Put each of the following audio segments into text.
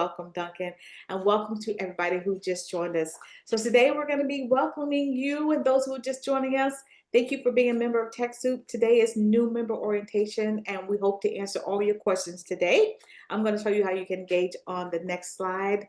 welcome, Duncan, and welcome to everybody who just joined us. So today we're going to be welcoming you and those who are just joining us. Thank you for being a member of TechSoup. Today is new member orientation, and we hope to answer all your questions today. I'm going to show you how you can engage on the next slide.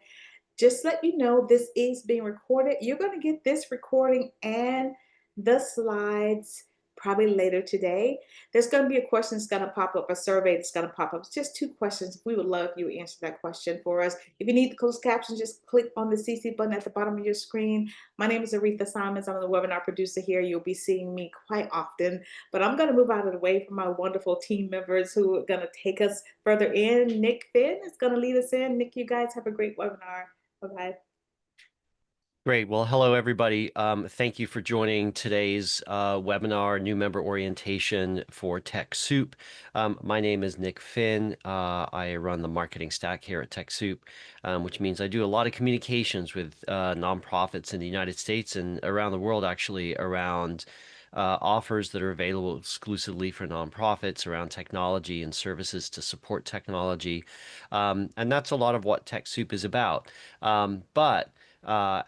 Just let you know this is being recorded. You're going to get this recording and the slides probably later today. There's going to be a question that's going to pop up, a survey that's going to pop up. It's just two questions. We would love if you answer that question for us. If you need the closed captions, just click on the CC button at the bottom of your screen. My name is Aretha Simons. I'm the webinar producer here. You'll be seeing me quite often, but I'm going to move out of the way from my wonderful team members who are going to take us further in. Nick Finn is going to lead us in. Nick, you guys have a great webinar. Bye-bye. Great. Well, hello, everybody. Thank you for joining today's webinar, New Member Orientation for TechSoup. My name is Nick Finn. I run the marketing stack here at TechSoup, which means I do a lot of communications with nonprofits in the United States and around the world, actually, around offers that are available exclusively for nonprofits around technology and services to support technology. And that's a lot of what TechSoup is about. But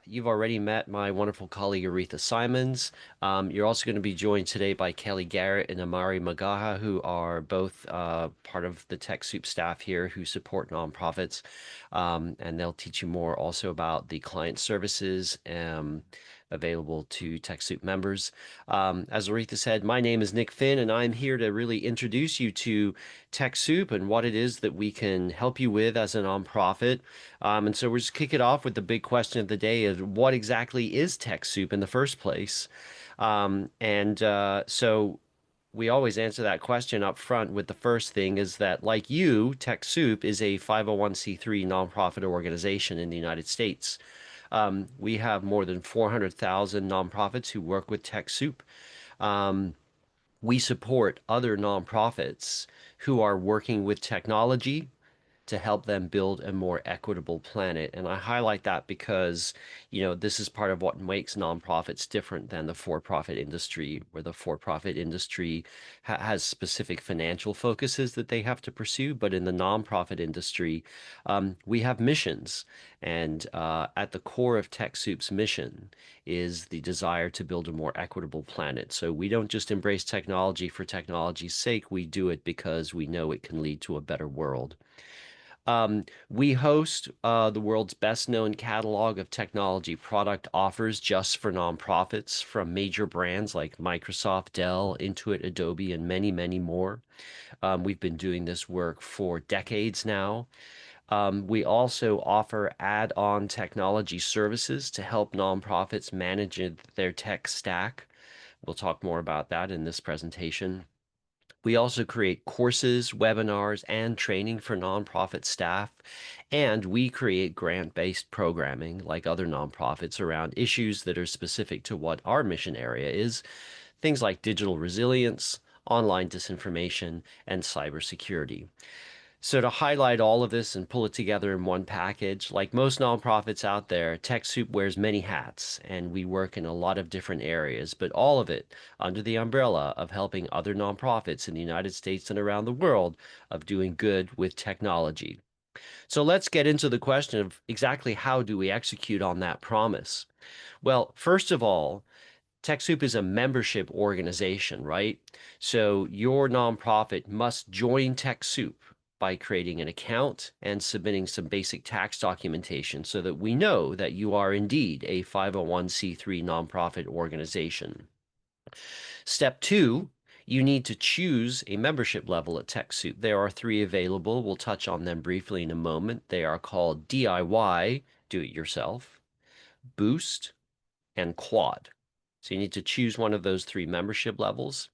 you've already met my wonderful colleague Aretha Simons. You're also going to be joined today by Kelly Garrett and Amari Magaha, who are both part of the TechSoup staff here who support nonprofits. And they'll teach you more also about the client services available to TechSoup members. As Aretha said, my name is Nick Finn, and I'm here to really introduce you to TechSoup and what it is that we can help you with as a nonprofit. And so we'll just kick it off with the big question of the day is what exactly is TechSoup in the first place? So we always answer that question up front with the first thing is that, like you, TechSoup is a 501c3 nonprofit organization in the United States. We have more than 400,000 nonprofits who work with TechSoup. We support other nonprofits who are working with technology to help them build a more equitable planet. And I highlight that because, this is part of what makes nonprofits different than the for-profit industry, where the for-profit industry has specific financial focuses that they have to pursue. But in the nonprofit industry, we have missions. And at the core of TechSoup's mission is the desire to build a more equitable planet. So we don't just embrace technology for technology's sake. We do it because we know it can lead to a better world. We host the world's best known catalog of technology product offers just for nonprofits from major brands like Microsoft, Dell, Intuit, Adobe, and many, many more. We've been doing this work for decades now. We also offer add-on technology services to help nonprofits manage their tech stack. We'll talk more about that in this presentation. We also create courses, webinars, and training for nonprofit staff. And we create grant-based programming like other nonprofits around issues that are specific to what our mission area is, things like digital resilience, online disinformation, and cybersecurity. So to highlight all of this and pull it together in one package, like most nonprofits out there, TechSoup wears many hats, and we work in a lot of different areas, but all of it under the umbrella of helping other nonprofits in the United States and around the world of doing good with technology. So let's get into the question of exactly how do we execute on that promise? Well, first of all, TechSoup is a membership organization, right? So your nonprofit must join TechSoup by creating an account and submitting some basic tax documentation so that we know that you are indeed a 501c3 nonprofit organization. Step two, you need to choose a membership level at TechSoup. There are three available. We'll touch on them briefly in a moment. They are called DIY, do it yourself, Boost, and Quad. So you need to choose one of those three membership levels.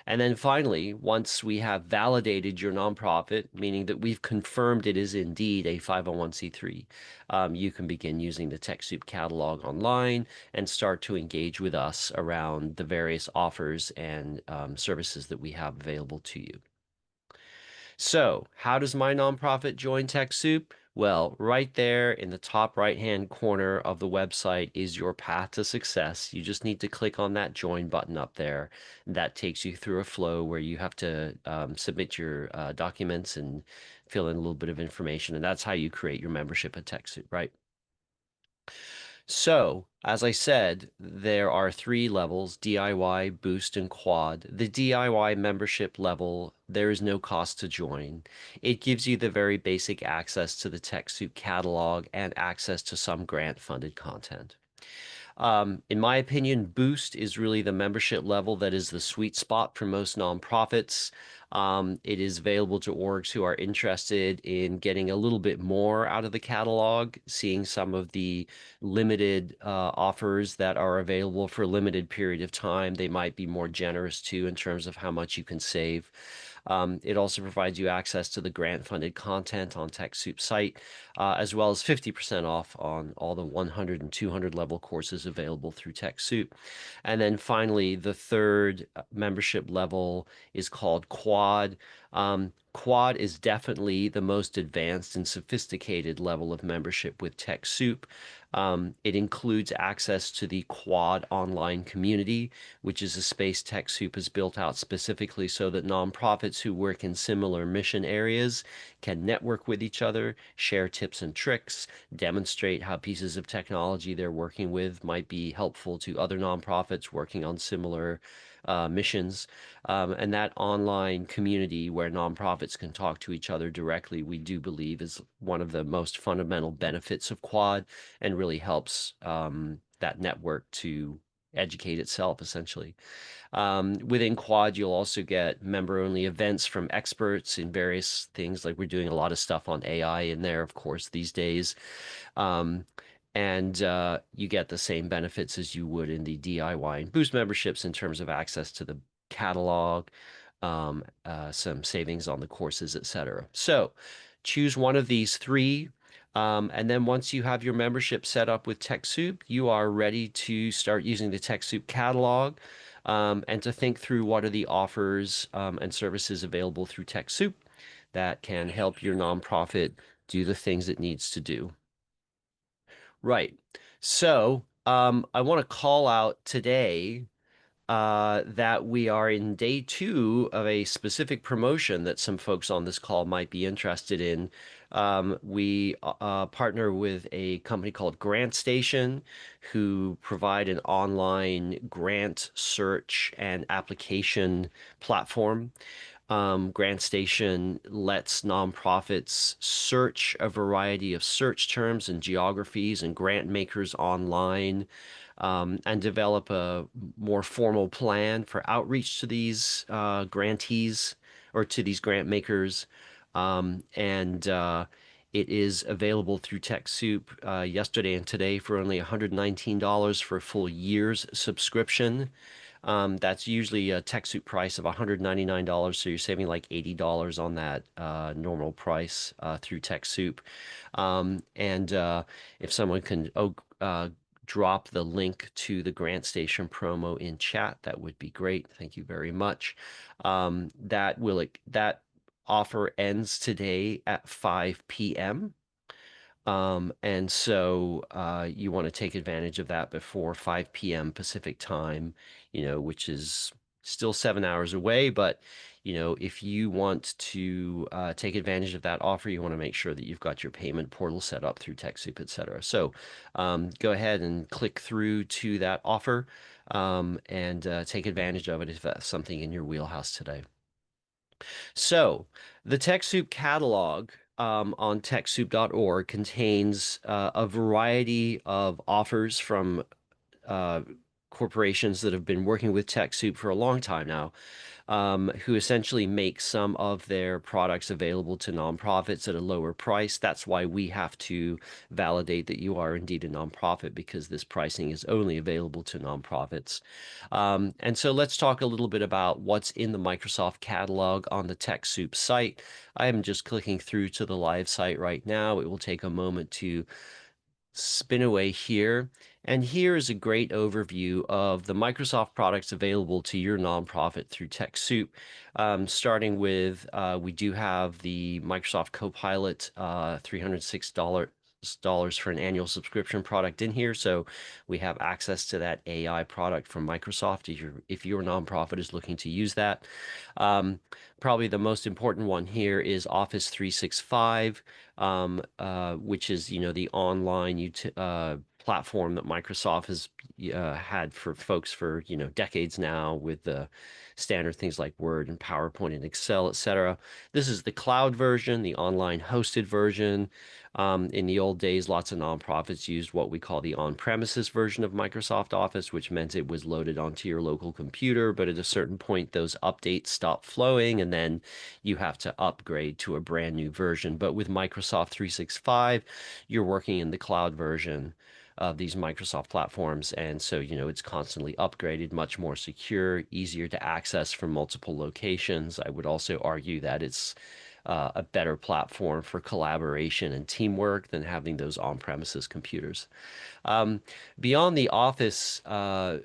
And then finally, once we have validated your nonprofit, meaning that we've confirmed it is indeed a 501c3, you can begin using the TechSoup catalog online and start to engage with us around the various offers and services that we have available to you. So how does my nonprofit join TechSoup? Well, right there in the top right-hand corner of the website is your path to success. You just need to click on that join button up there. That takes you through a flow where you have to submit your documents and fill in a little bit of information, and that's how you create your membership at TechSoup, right? So, as I said, there are three levels: DIY, Boost, and Quad. The DIY membership level, there is no cost to join. It gives you the very basic access to the TechSoup catalog and access to some grant-funded content. In my opinion, Boost is really the membership level that is the sweet spot for most nonprofits. It is available to orgs who are interested in getting a little bit more out of the catalog, seeing some of the limited offers that are available for a limited period of time. They might be more generous too in terms of how much you can save. It also provides you access to the grant-funded content on TechSoup site, as well as 50% off on all the 100 and 200 level courses available through TechSoup. And then finally, the third membership level is called Quad. Quad is definitely the most advanced and sophisticated level of membership with TechSoup. It includes access to the Quad online community, which is a space TechSoup has built out specifically so that nonprofits who work in similar mission areas can network with each other, share tips and tricks, demonstrate how pieces of technology they're working with might be helpful to other nonprofits working on similar missions. And that online community where nonprofits can talk to each other directly, we do believe is one of the most fundamental benefits of Quad and really helps that network to educate itself, essentially. Within Quad, you'll also get member-only events from experts in various things. Like we're doing a lot of stuff on AI in there, of course, these days. Um, and you get the same benefits as you would in the DIY and Boost memberships in terms of access to the catalog, some savings on the courses, etc. So choose one of these three. And then once you have your membership set up with TechSoup, you are ready to start using the TechSoup catalog and to think through what are the offers and services available through TechSoup that can help your nonprofit do the things it needs to do. Right. So I want to call out today that we are in day two of a specific promotion that some folks on this call might be interested in. We partner with a company called GrantStation, who provide an online grant search and application platform. GrantStation lets nonprofits search a variety of search terms and geographies and grant makers online, and develop a more formal plan for outreach to these grantees or to these grant makers. And it is available through TechSoup yesterday and today for only $119 for a full year's subscription. That's usually a TechSoup price of $199, so you're saving like $80 on that normal price through TechSoup. And if someone can drop the link to the GrantStation promo in chat, that would be great. Thank you very much. That offer ends today at 5 p.m. And so you want to take advantage of that before 5 p.m. Pacific time, which is still 7 hours away. But, if you want to take advantage of that offer, you want to make sure that you've got your payment portal set up through TechSoup, et cetera. So go ahead and click through to that offer and take advantage of it if that's something in your wheelhouse today. So, the TechSoup catalog on TechSoup.org contains a variety of offers from uh, corporations that have been working with TechSoup for a long time now, who essentially make some of their products available to nonprofits at a lower price. That's why we have to validate that you are indeed a nonprofit, because this pricing is only available to nonprofits. And so let's talk a little bit about what's in the Microsoft catalog on the TechSoup site. I am just clicking through to the live site right now. It will take a moment to spin away here. And here is a great overview of the Microsoft products available to your nonprofit through TechSoup. Starting with, we do have the Microsoft Copilot $306 dollars for an annual subscription product in here, so we have access to that AI product from Microsoft if your nonprofit is looking to use that. Um, Probably the most important one here is Office 365, which is the online platform that Microsoft has had for folks for decades now, with the standard things like Word and PowerPoint and Excel, etc. This is the cloud version, the online hosted version. In the old days, lots of nonprofits used what we call the on-premises version of Microsoft Office, which meant it was loaded onto your local computer. But at a certain point, those updates stop flowing, and then you have to upgrade to a brand new version. But with Microsoft 365, you're working in the cloud version of these Microsoft platforms. And so, it's constantly upgraded, much more secure, easier to access from multiple locations. I would also argue that it's a better platform for collaboration and teamwork than having those on-premises computers. Um, beyond the Office, beyond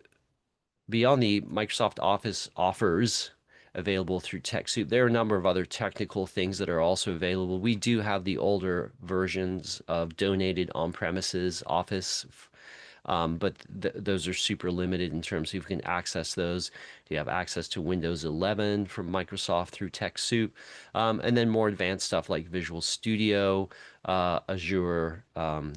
the Microsoft Office offers available through TechSoup, there are a number of other technical things that are also available. We do have the older versions of donated on-premises Office, but those are super limited in terms of you can access those. You have access to Windows 11 from Microsoft through TechSoup, and then more advanced stuff like Visual Studio, Azure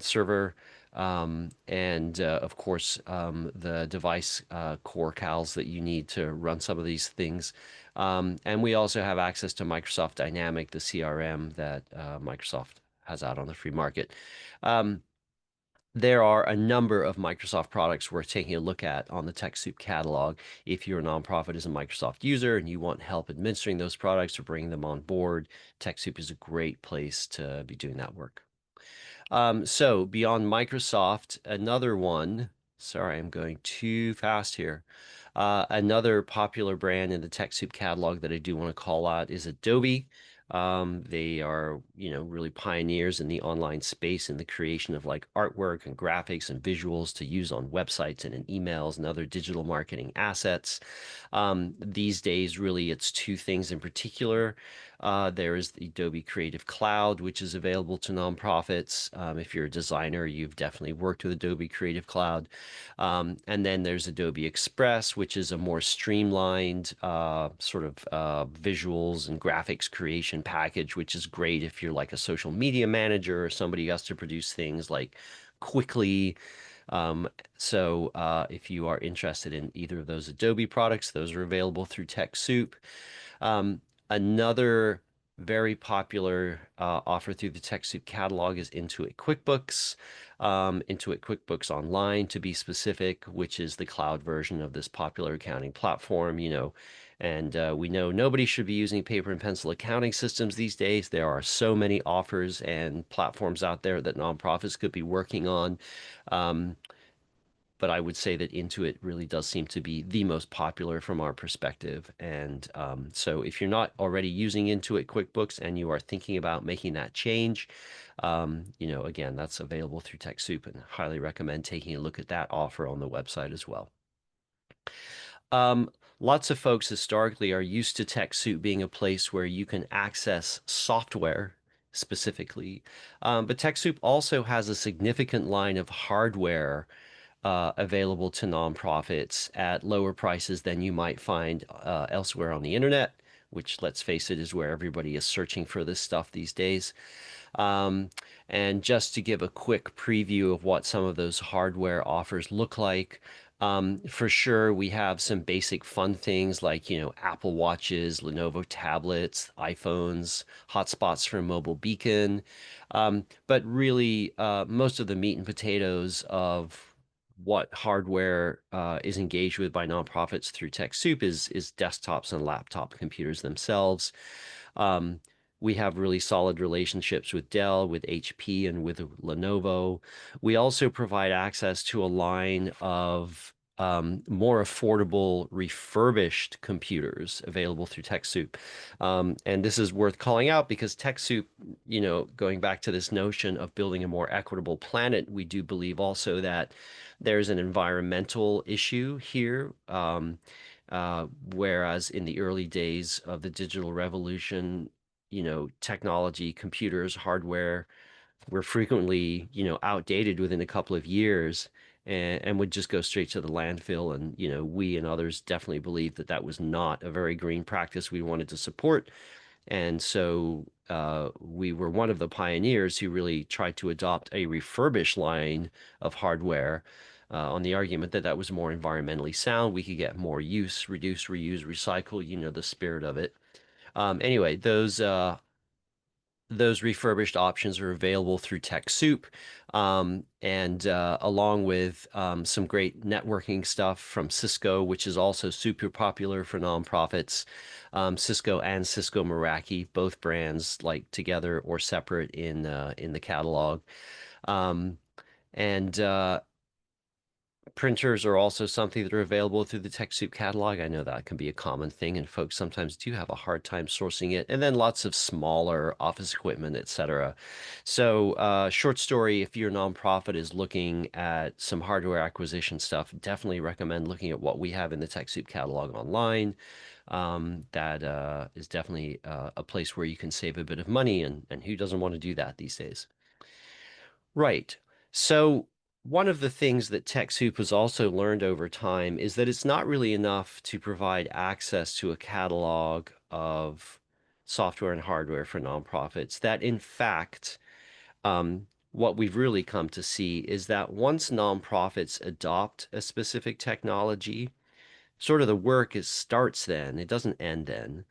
Server, and of course the device core CALs that you need to run some of these things. And we also have access to Microsoft Dynamic, the CRM that Microsoft has out on the free market. Um, there are a number of Microsoft products worth taking a look at on the TechSoup catalog. If your nonprofit is a Microsoft user and you want help administering those products or bringing them on board, TechSoup is a great place to be doing that work. So beyond Microsoft, another one, sorry, I'm going too fast here. Another popular brand in the TechSoup catalog that I do want to call out is Adobe. They are, really pioneers in the online space in the creation of like artwork and graphics and visuals to use on websites and in emails and other digital marketing assets. These days, really, it's two things in particular. There is the Adobe Creative Cloud, which is available to nonprofits. If you're a designer, you've definitely worked with Adobe Creative Cloud. And then there's Adobe Express, which is a more streamlined sort of visuals and graphics creation package, which is great if you're like a social media manager or somebody who has to produce things like quickly. If you are interested in either of those Adobe products, those are available through TechSoup. Um, Another very popular offer through the TechSoup catalog is Intuit QuickBooks. Intuit QuickBooks Online, to be specific, which is the cloud version of this popular accounting platform, and we know nobody should be using paper and pencil accounting systems these days. There are so many offers and platforms out there that nonprofits could be working on. Um, but I would say that Intuit really does seem to be the most popular from our perspective. And so if you're not already using Intuit QuickBooks and you are thinking about making that change, again, that's available through TechSoup, and highly recommend taking a look at that offer on the website as well. Um, Lots of folks historically are used to TechSoup being a place where you can access software specifically, but TechSoup also has a significant line of hardware available to nonprofits at lower prices than you might find elsewhere on the internet, which, let's face it, is where everybody is searching for this stuff these days. Um, and just to give a quick preview of what some of those hardware offers look like, for sure, we have some basic fun things like, Apple Watches, Lenovo tablets, iPhones, hotspots from Mobile Beacon. But really, most of the meat and potatoes of what hardware is engaged with by nonprofits through TechSoup is desktops and laptop computers themselves. Um, we have really solid relationships with Dell, with HP, and with Lenovo. We also provide access to a line of more affordable refurbished computers available through TechSoup. And this is worth calling out because TechSoup, going back to this notion of building a more equitable planet, we do believe also that there's an environmental issue here. Whereas in the early days of the digital revolution, technology, computers, hardware were frequently, outdated within a couple of years and would just go straight to the landfill. And, we and others definitely believed that that was not a very green practice we wanted to support. And so we were one of the pioneers who really tried to adopt a refurbished line of hardware on the argument that that was more environmentally sound. We could get more use, reduce, reuse, recycle, the spirit of it. Anyway, those refurbished options are available through TechSoup, and along with some great networking stuff from Cisco, which is also super popular for nonprofits. Cisco and Cisco Meraki, both brands like together or separate in the catalog. Um, and Printers are also something that are available through the TechSoup catalog. I know that can be a common thing, and folks sometimes do have a hard time sourcing it. And then lots of smaller office equipment, etc. So, short story, if your nonprofit is looking at some hardware acquisition stuff, definitely recommend looking at what we have in the TechSoup catalog online. That is definitely a place where you can save a bit of money, and who doesn't want to do that these days? Right. So one of the things that TechSoup has also learned over time is that it's not really enough to provide access to a catalog of software and hardware for nonprofits. That in fact, what we've really come to see is that once nonprofits adopt a specific technology, sort of the work is starts then. It doesn't end then.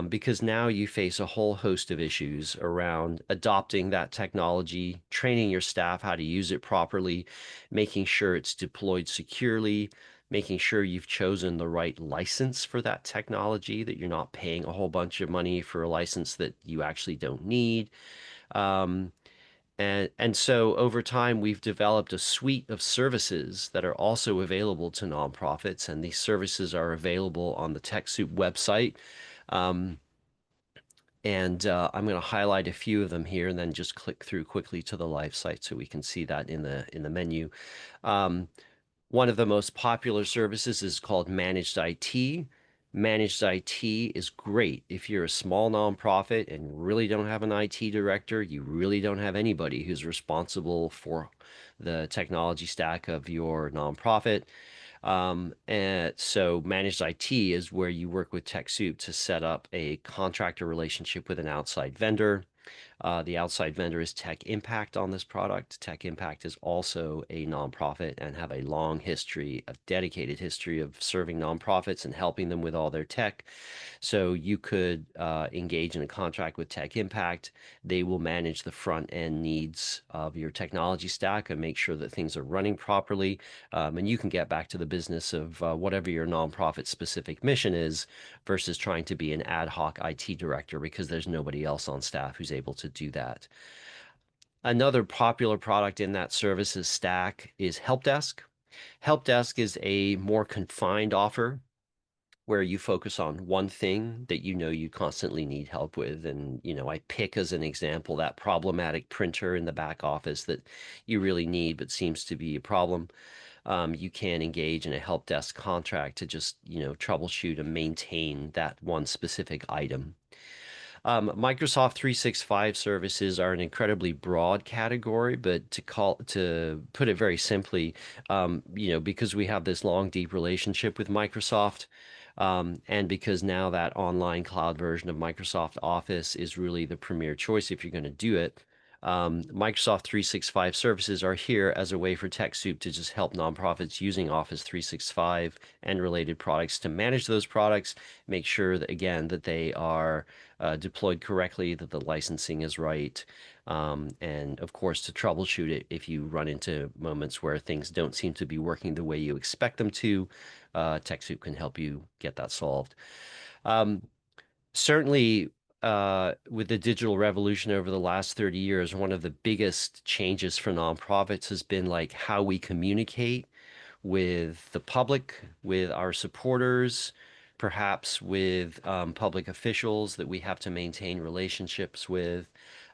Because now you face a whole host of issues around adopting that technology, training your staff how to use it properly, making sure it's deployed securely, making sure you've chosen the right license for that technology, that you're not paying a whole bunch of money for a license that you actually don't need. Um, and so over time, we've developed a suite of services that are also available to nonprofits, and these services are available on the TechSoup website. Um, and I'm going to highlight a few of them here, and then just click through quickly to the live site so we can see that in the menu. Um, One of the most popular services is called Managed IT. Managed IT is great if you're a small nonprofit and really don't have an IT director, you really don't have anybody who's responsible for the technology stack of your nonprofit. And so managed IT is where you work with TechSoup to set up a contractor relationship with an outside vendor. The outside vendor is Tech Impact on this product. Tech Impact is also a nonprofit and have a long history, a dedicated history of serving nonprofits and helping them with all their tech. So you could engage in a contract with Tech Impact. They will manage the front end needs of your technology stack and make sure that things are running properly. And you can get back to the business of whatever your nonprofit specific mission is versus trying to be an ad hoc IT director because there's nobody else on staff who's able to do that. Another popular product in that services stack is Help Desk. Help Desk is a more confined offer where you focus on one thing that you constantly need help with. And, I pick as an example that problematic printer in the back office that you really need but seems to be a problem. You can engage in a help desk contract to just, troubleshoot and maintain that one specific item. Microsoft 365 services are an incredibly broad category, but to put it very simply, because we have this long, deep relationship with Microsoft, and because now that online cloud version of Microsoft Office is really the premier choice if you're going to do it, Microsoft 365 services are here as a way for TechSoup to just help nonprofits using Office 365 and related products to manage those products, make sure that, again, that they are deployed correctly, that the licensing is right, and of course to troubleshoot it if you run into moments where things don't seem to be working the way you expect them to. TechSoup can help you get that solved. Um, Certainly, with the digital revolution over the last 30 years, one of the biggest changes for nonprofits has been like how we communicate with the public, with our supporters, perhaps with public officials that we have to maintain relationships with.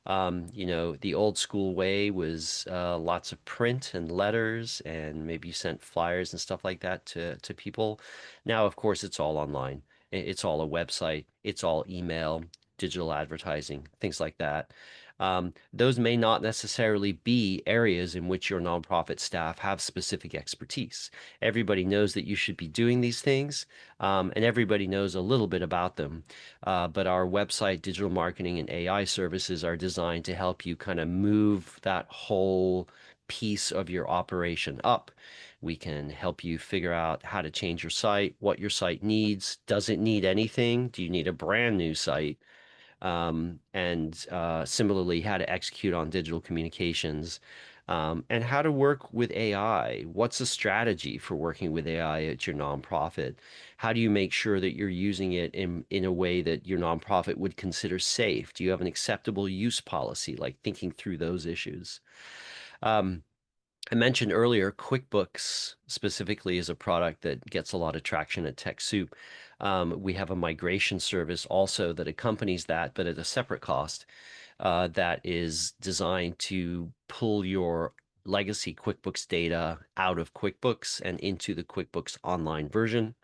The old school way was lots of print and letters, and maybe you sent flyers and stuff like that to people. Now, of course, it's all online. It's all a website. It's all email, digital advertising, things like that. Those may not necessarily be areas in which your nonprofit staff have specific expertise. Everybody knows that you should be doing these things, and everybody knows a little bit about them. But our website, digital marketing, and AI services are designed to help you kind of move that whole piece of your operation up. We can help you figure out how to change your site, what your site needs. Does it need anything? Do you need a brand new site? And similarly, how to execute on digital communications, and how to work with AI. What's the strategy for working with AI at your nonprofit? How do you make sure that you're using it in a way that your nonprofit would consider safe? Do you have an acceptable use policy? Like thinking through those issues. Um, I mentioned earlier, QuickBooks specifically is a product that gets a lot of traction at TechSoup. We have a migration service also that accompanies that, but at a separate cost, that is designed to pull your legacy QuickBooks data out of QuickBooks and into the QuickBooks online version.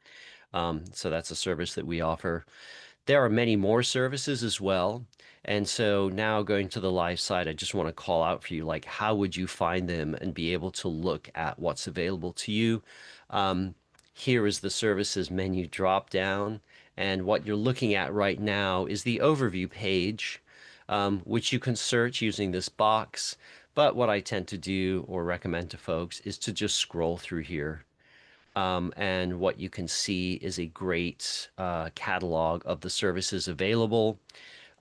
So that's a service that we offer. There are many more services as well. And so now going to the live site, I just want to call out for you, like, how would you find them and be able to look at what's available to you? Um, Here is the services menu drop down. And what you're looking at right now is the overview page, which you can search using this box. But what I tend to do or recommend to folks is to just scroll through here, and what you can see is a great catalog of the services available.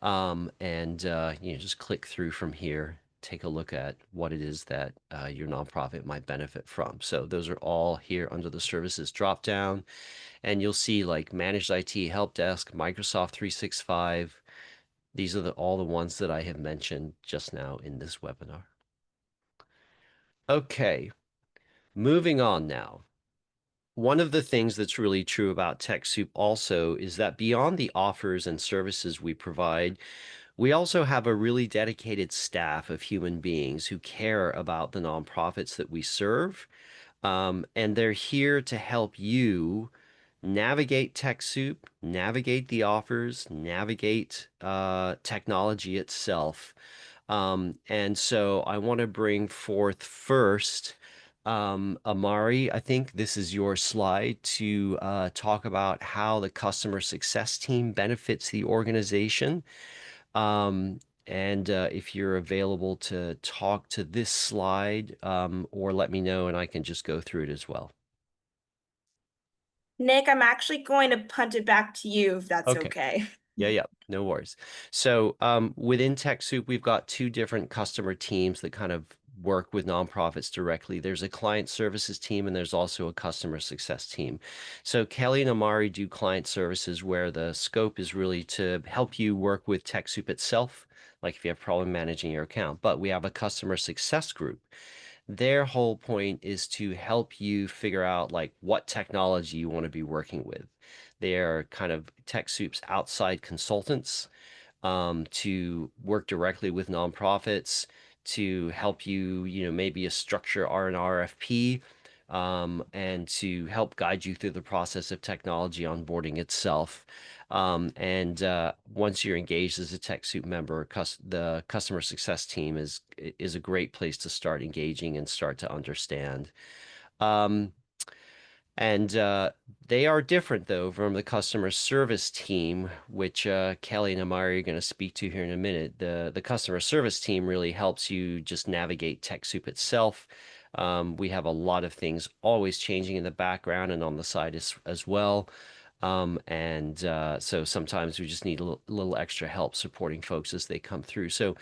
And you know, just click through from here, take a look at what it is that your nonprofit might benefit from. So those are all here under the services drop down, and you'll see like managed IT, help desk, Microsoft 365. These are all the ones that I have mentioned just now in this webinar. Okay, moving on now. One of the things that's really true about TechSoup also is that beyond the offers and services we provide, we also have a really dedicated staff of human beings who care about the nonprofits that we serve. And they're here to help you navigate TechSoup, navigate the offers, navigate technology itself. And so I want to bring forth first, Amari. I think this is your slide to talk about how the customer success team benefits the organization. And if you're available to talk to this slide, or let me know and I can just go through it as well. Nick, I'm actually going to punt it back to you if that's Okay. okay. Yeah, no worries. So within TechSoup, we've got two different customer teams that kind of work with nonprofits directly. There's a client services team and there's also a customer success team. So Kelly and Amari do client services where the scope is really to help you work with TechSoup itself, like if you have problem managing your account. But we have a customer success group. Their whole point is to help you figure out like what technology you want to be working with. They're kind of TechSoup's outside consultants, to work directly with nonprofits to help you, you know, maybe a structure R and RFP, and to help guide you through the process of technology onboarding itself. And once you're engaged as a TechSoup member, the customer success team is a great place to start engaging and start to understand. Um, and they are different, though, from the customer service team, which Kelly and Amari are going to speak to here in a minute. The customer service team really helps you just navigate TechSoup itself. We have a lot of things always changing in the background and on the side as well. And so sometimes we just need a little extra help supporting folks as they come through. So,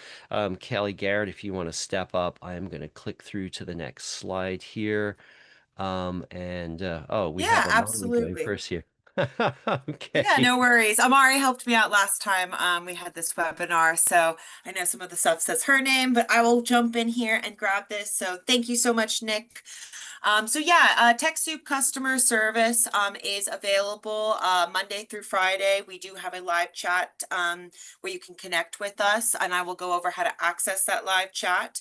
Kelly, Garrett, if you want to step up, I am going to click through to the next slide here. And oh, we have Yeah, Amari going absolutely. first here. Yeah, Okay. no worries. Amari helped me out last time we had this webinar, so I know some of the stuff says her name, but I will jump in here and grab this. So thank you so much, Nick. So yeah, TechSoup customer service is available Monday through Friday. We do have a live chat where you can connect with us, and I will go over how to access that live chat.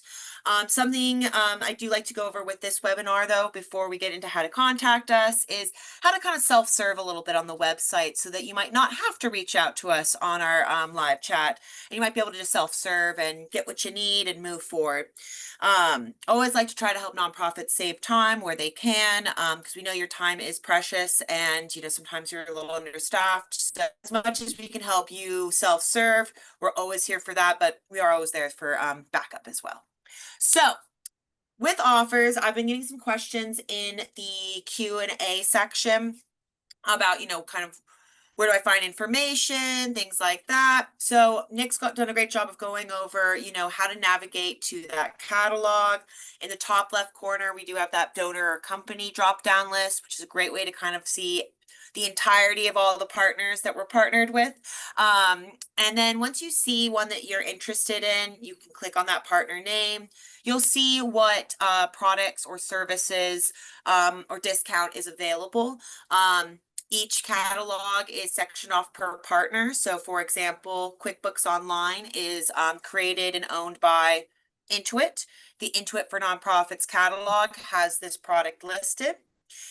Something I do like to go over with this webinar, though, before we get into how to contact us, is how to kind of self-serve a little bit on the website so that you might not have to reach out to us on our live chat. And you might be able to just self-serve and get what you need and move forward. Always like to try to help nonprofits save time where they can, because we know your time is precious and, sometimes you're a little understaffed. So as much as we can help you self-serve, we're always here for that, but we are always there for backup as well. So with offers, I've been getting some questions in the Q&A section about, kind of where do I find information, things like that. So Nick's done a great job of going over, how to navigate to that catalog. In the top left corner, we do have that donor or company drop-down list, which is a great way to kind of see the entirety of all the partners that we're partnered with. And then once you see one that you're interested in, you can click on that partner name. You'll see what products or services or discount is available. Each catalog is sectioned off per partner. So for example, QuickBooks Online is created and owned by Intuit. The Intuit for Nonprofits catalog has this product listed.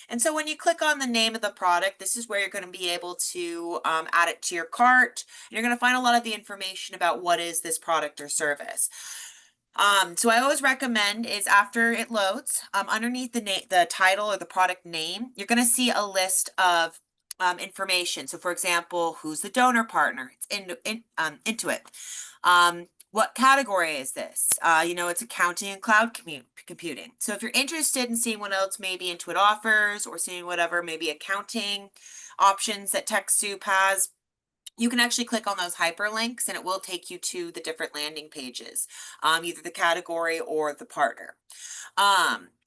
And so when you click on the name of the product, this is where you're going to be able to add it to your cart. You're going to find a lot of the information about what is this product or service. So I always recommend is after it loads, underneath the title or the product name, you're going to see a list of information. So for example, who's the donor partner? It's Intuit. What category is this? It's accounting and cloud computing. So if you're interested in seeing what else maybe Intuit offers or seeing whatever maybe accounting options that TechSoup has, you can actually click on those hyperlinks and it will take you to the different landing pages, either the category or the partner.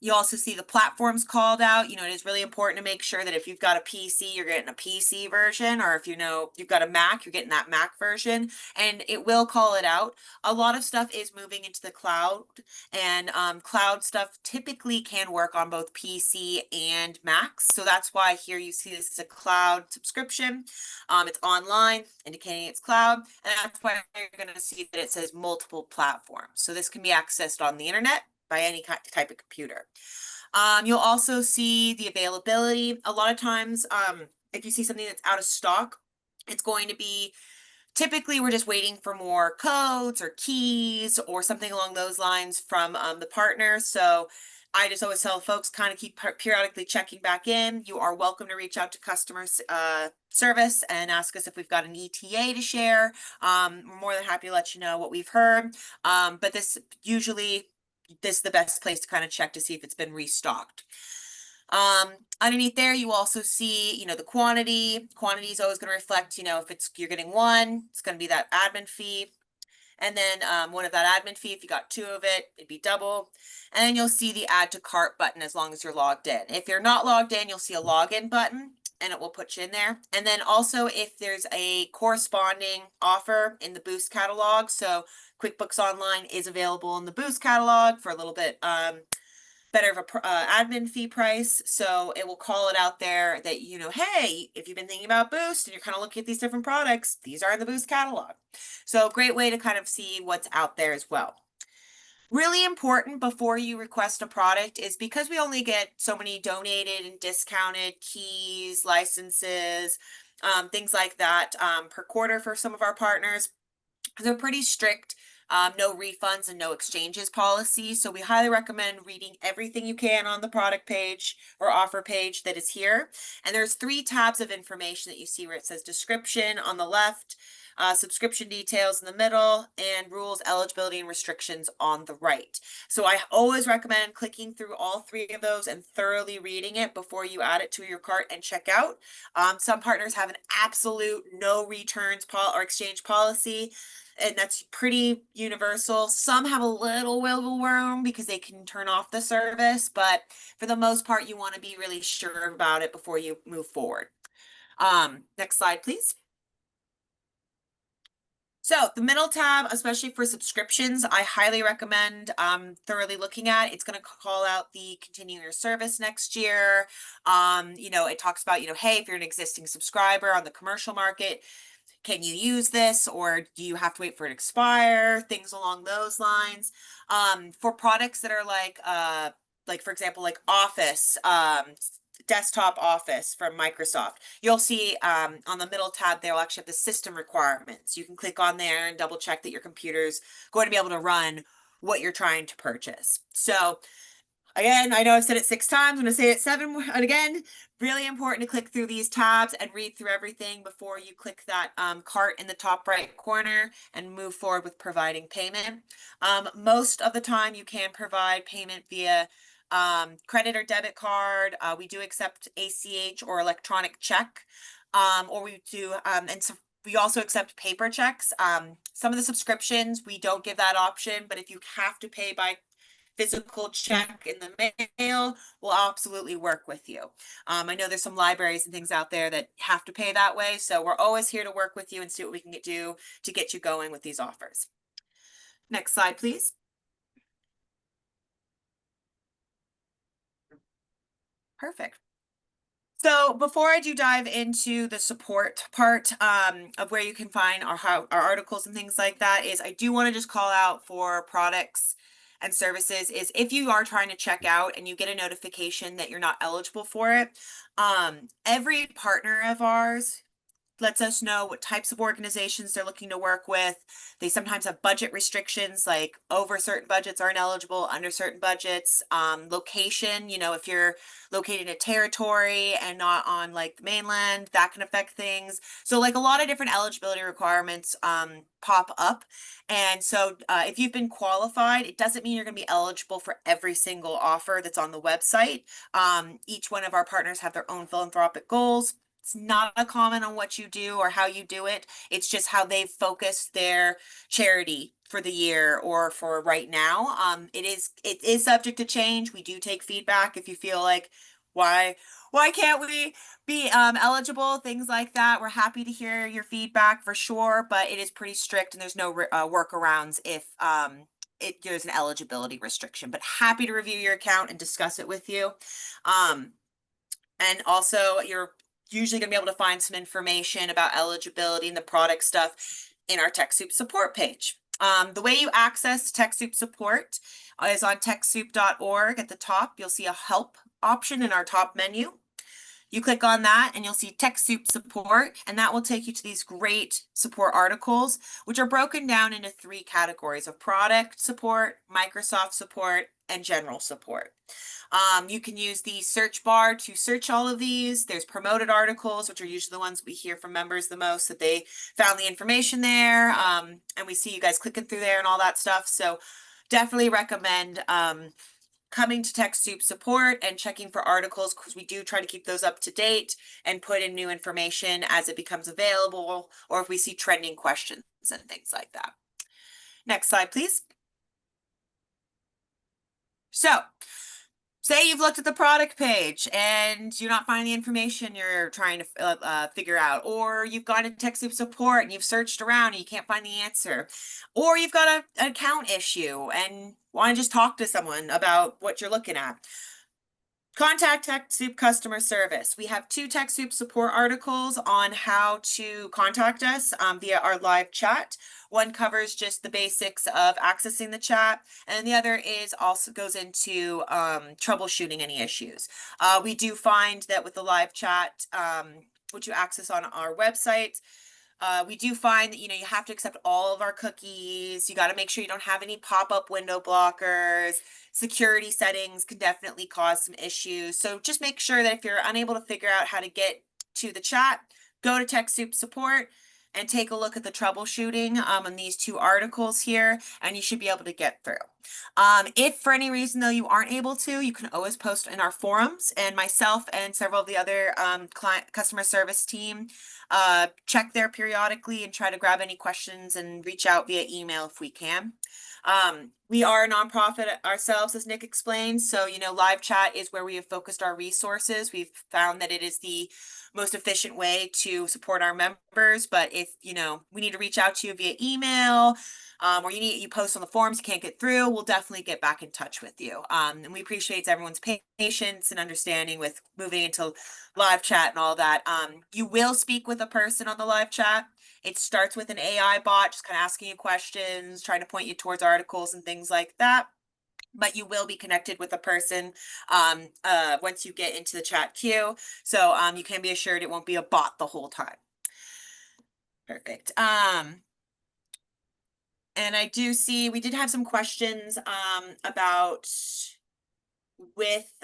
You also see the platforms called out. It is really important to make sure that if you've got a PC, you're getting a PC version, or if you've got a Mac, you're getting that Mac version, and it will call it out. A lot of stuff is moving into the cloud, and cloud stuff typically can work on both PC and Macs. So that's why here you see this is a cloud subscription. It's online, indicating it's cloud, and that's why you're going to see that it says multiple platforms. So this can be accessed on the internet by any type of computer. You'll also see the availability. A lot of times, if you see something that's out of stock, it's going to be typically we're just waiting for more codes or keys or something along those lines from the partner. So I just always tell folks kind of keep periodically checking back in. You are welcome to reach out to customer service and ask us if we've got an ETA to share. We're more than happy to let you know what we've heard. But this is the best place to kind of check to see if it's been restocked. Underneath there, you also see, the quantity. Quantity is always going to reflect, if you're getting one, it's going to be that admin fee. And then one of that admin fee, if you got two of it, it'd be double. And then you'll see the add to cart button as long as you're logged in. If you're not logged in, you'll see a login button and it will put you in there. And then also if there's a corresponding offer in the Boost catalog, so QuickBooks Online is available in the Boost catalog for a little bit better of a admin fee price. So it will call it out there that, hey, if you've been thinking about Boost and you're kind of looking at these different products, these are in the Boost catalog. So great way to kind of see what's out there as well. Really important before you request a product is because we only get so many donated and discounted keys, licenses, things like that per quarter for some of our partners. They're pretty strict, no refunds and no exchanges policy. So we highly recommend reading everything you can on the product page or offer page that is here. And there's 3 tabs of information that you see where it says description on the left, subscription details in the middle, and rules, eligibility, and restrictions on the right. So I always recommend clicking through all 3 of those and thoroughly reading it before you add it to your cart and check out. Some partners have an absolute no returns or exchange policy, and that's pretty universal. Some have a little wiggle room because they can turn off the service, but for the most part, you want to be really sure about it before you move forward. Next slide, please. So the middle tab, especially for subscriptions, I highly recommend thoroughly looking at. It's going to call out the continue your service next year. It talks about, hey, if you're an existing subscriber on the commercial market, can you use this, or do you have to wait for it to expire? Things along those lines. For products that are like for example, like Office, desktop Office from Microsoft, you'll see on the middle tab, they'll actually have the system requirements. You can click on there and double check that your computer's going to be able to run what you're trying to purchase. So again, I know I've said it 6 times. I'm going to say it 7 more. And again, really important to click through these tabs and read through everything before you click that cart in the top right corner and move forward with providing payment. Most of the time, you can provide payment via credit or debit card. We do accept ACH or electronic check, or we do, and so we also accept paper checks. Some of the subscriptions, we don't give that option, but if you have to pay by physical check in the mail, will absolutely work with you. I know there's some libraries and things out there that have to pay that way, so we're always here to work with you and see what we can do to get you going with these offers. Next slide, please. Perfect. So before I do dive into the support part of where you can find our articles and things like that, is I do want to just call out for products and services is if you are trying to check out and you get a notification that you're not eligible for it, every partner of ours lets us know what types of organizations they're looking to work with. They sometimes have budget restrictions, like over certain budgets aren't eligible, under certain budgets. Location, if you're located in a territory and not on like the mainland, that can affect things. So like a lot of different eligibility requirements pop up. And so if you've been qualified, it doesn't mean you're going to be eligible for every single offer that's on the website. Each one of our partners have their own philanthropic goals. It's not a comment on what you do or how you do it. It's just how they've focused their charity for the year or for right now. It is subject to change. We do take feedback if you feel like why can't we be eligible, things like that. We're happy to hear your feedback for sure, but it is pretty strict and there's no workarounds if there's an eligibility restriction. But happy to review your account and discuss it with you. And also you're usually going to be able to find some information about eligibility and the product stuff in our TechSoup support page. The way you access TechSoup support is on TechSoup.org. At the top, you'll see a help option in our top menu. You click on that and you'll see TechSoup support, and that will take you to these great support articles, which are broken down into 3 categories of product support, Microsoft support, and general support. You can use the search bar to search all of these. There's promoted articles, which are usually the ones we hear from members the most, that they found the information there. And we see you guys clicking through there and all that stuff. So definitely recommend coming to TechSoup support and checking for articles, because we do try to keep those up to date and put in new information as it becomes available, or if we see trending questions and things like that. Next slide, please. So say you've looked at the product page and you're not finding the information you're trying to figure out, or you've gone to TechSoup support and you've searched around and you can't find the answer, or you've got an account issue and want to just talk to someone about what you're looking at. Contact TechSoup customer service. We have 2 TechSoup support articles on how to contact us via our live chat. One covers just the basics of accessing the chat, and the other also goes into troubleshooting any issues. We do find that with the live chat, which you access on our website, we do find that, you have to accept all of our cookies. You got to make sure you don't have any pop-up window blockers. Security settings can definitely cause some issues. So just make sure that if you're unable to figure out how to get to the chat, go to TechSoup support and take a look at the troubleshooting on these 2 articles here, and you should be able to get through. If for any reason though you aren't able to, you can always post in our forums, and myself and several of the other client customer service team check there periodically and try to grab any questions and reach out via email if we can. We are a nonprofit ourselves, as Nick explained. So, live chat is where we have focused our resources. We've found that it is the most efficient way to support our members. But if, we need to reach out to you via email, or you post on the forums, you can't get through, we'll definitely get back in touch with you. And we appreciate everyone's patience and understanding with moving into live chat and all that. You will speak with a person on the live chat. It starts with an AI bot, just kind of asking you questions, trying to point you towards articles and things like that. But you will be connected with a person once you get into the chat queue. So you can be assured it won't be a bot the whole time. Perfect. And I do see we did have some questions about with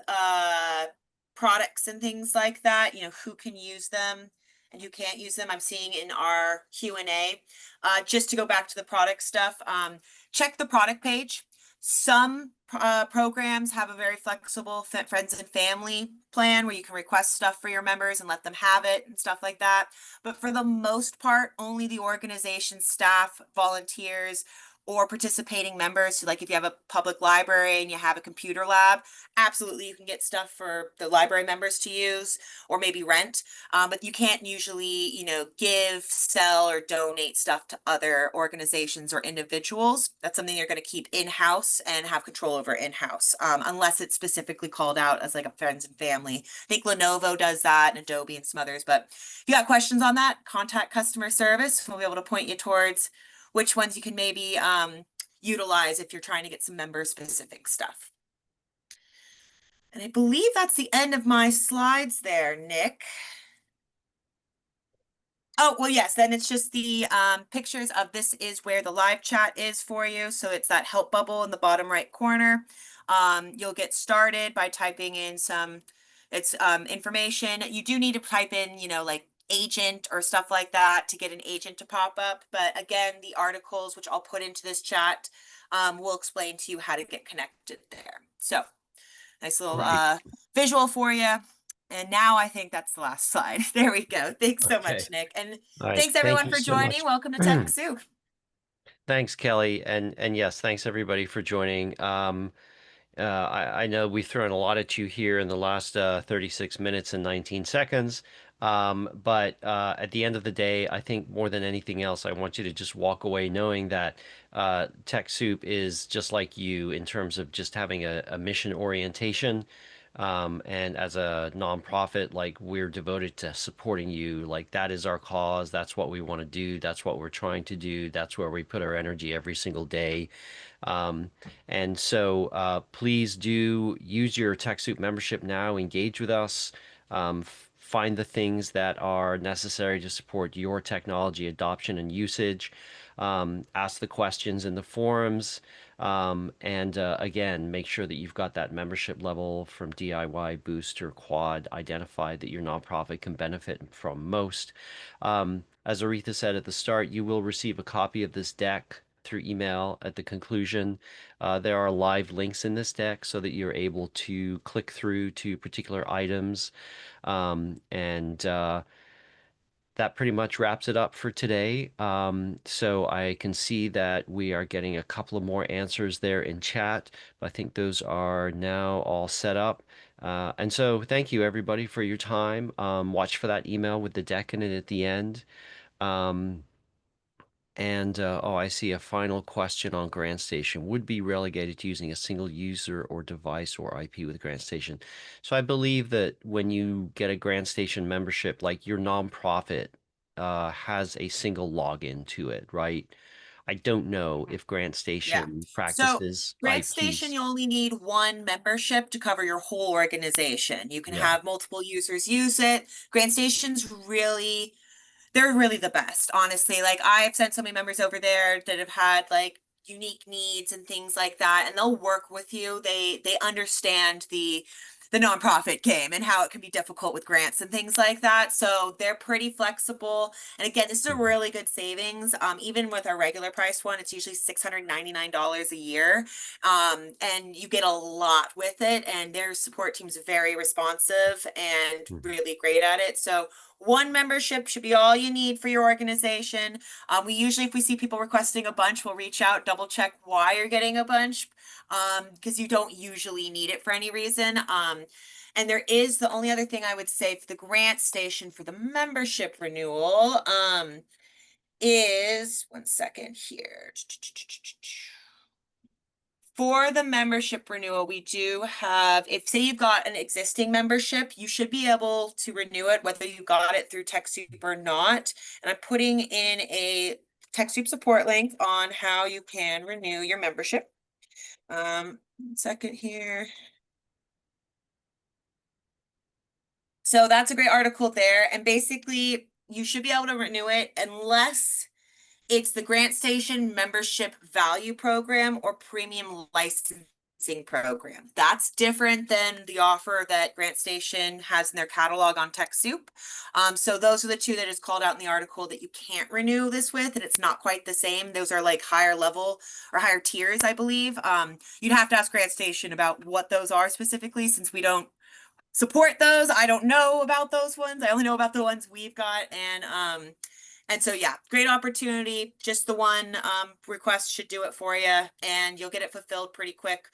products and things like that, who can use them and who can't use them. I'm seeing in our Q&A. Just to go back to the product stuff, check the product page. Some programs have a very flexible friends and family plan where you can request stuff for your members and let them have it and stuff like that. But for the most part, only the organization staff, volunteers, or participating members. So like if you have a public library and you have a computer lab, absolutely you can get stuff for the library members to use or maybe rent. But you can't usually, give, sell, or donate stuff to other organizations or individuals. That's something you're going to keep in-house and have control over in-house, unless it's specifically called out as like a friends and family. I think Lenovo does that and Adobe and some others. But if you got questions on that, contact customer service. We'll be able to point you towards which ones you can maybe utilize if you're trying to get some member specific stuff. And I believe that's the end of my slides there, Nick. Oh, well, yes, then it's just the pictures of this is where the live chat is for you. So it's that help bubble in the bottom right corner. You'll get started by typing in it's information. You do need to type in, like agent or stuff like that to get an agent to pop up. But again, the articles, which I'll put into this chat, will explain to you how to get connected there. So nice little Great. visual for you. And now I think that's the last slide. There we go. Thanks so Okay. much, Nick. And All right. thanks Thank everyone you for so joining. much. Welcome to TechSoup. Thanks, Kelly. And yes, thanks everybody for joining. I know we've thrown a lot at you here in the last 36 minutes and 19 seconds. But at the end of the day, I think more than anything else, I want you to just walk away knowing that TechSoup is just like you in terms of just having a mission orientation. And as a nonprofit, like we're devoted to supporting you. Like that is our cause. That's what we want to do. That's what we're trying to do. That's where we put our energy every single day. Um, and so please do use your TechSoup membership now, engage with us, find the things that are necessary to support your technology adoption and usage, ask the questions in the forums, and again, make sure that you've got that membership level from DIY, Boost, or Quad identified that your nonprofit can benefit from most. As Aretha said at the start, you will receive a copy of this deck through email at the conclusion. There are live links in this deck so that you're able to click through to particular items. And that pretty much wraps it up for today. So I can see that we are getting a couple of more answers there in chat. I think those are now all set up. And so thank you everybody for your time. Watch for that email with the deck in it at the end. Oh, I see a final question on GrandStation. Would be relegated to using a single user or device or IP with GrandStation. So I believe that when you get a GrandStation membership, like your nonprofit has a single login to it, right? I don't know if Yeah. GrandStation So practices GrandStation, IPs. you only need one membership to cover your whole organization. You can Yeah. have multiple users use it. GrandStation's really, they're really the best, honestly. Like I've sent so many members over there that have had like unique needs and things like that, and they'll work with you. They understand the the nonprofit game and how it can be difficult with grants and things like that. So they're pretty flexible. And again, this is a really good savings. Even with our regular price one, it's usually $699 a year. And you get a lot with it. And their support team's very responsive and really great at it. So one membership should be all you need for your organization. We usually, if we see people requesting a bunch, we'll reach out, double check why you're getting a bunch, because you don't usually need it for any reason. And there is the only other thing I would say for the grant station for the membership renewal, is one second here. For the membership renewal, we do have, if say you've got an existing membership, you should be able to renew it whether you got it through TechSoup or not. And I'm putting in a TechSoup support link on how you can renew your membership. One second here. So that's a great article there. And basically, you should be able to renew it unless it's the Grant Station Membership Value Program or Premium Licensing Program. That's different than the offer that Grant Station has in their catalog on TechSoup. So those are the two that is called out in the article that you can't renew this with, and it's not quite the same. Those are like higher level or higher tiers, I believe. You'd have to ask Grant Station about what those are specifically, since we don't support those. I don't know about those ones. I only know about the ones we've got. And so yeah, great opportunity. Just the one request should do it for you, and you'll get it fulfilled pretty quick.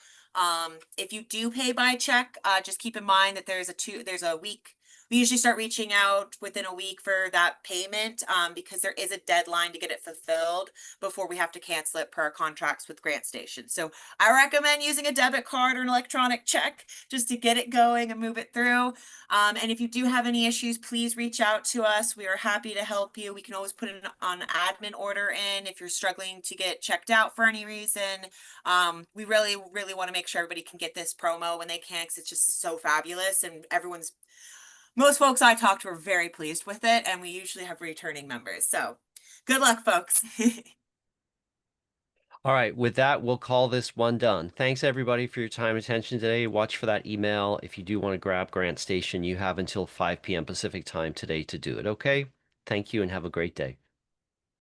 If you do pay by check, just keep in mind that there's a week. We usually start reaching out within a week for that payment, because there is a deadline to get it fulfilled before we have to cancel it per our contracts with Grant Station. So I recommend using a debit card or an electronic check just to get it going and move it through. And if you do have any issues, please reach out to us. We are happy to help you. We can always put an admin order in if you're struggling to get checked out for any reason. We really, really want to make sure everybody can get this promo when they can, because it's just so fabulous, and most folks I talked to are very pleased with it, and we usually have returning members. So good luck, folks. All right, with that, we'll call this one done. Thanks everybody for your time and attention today. Watch for that email. If you do want to grab Grant Station, you have until 5 p.m. Pacific time today to do it, okay? Thank you and have a great day.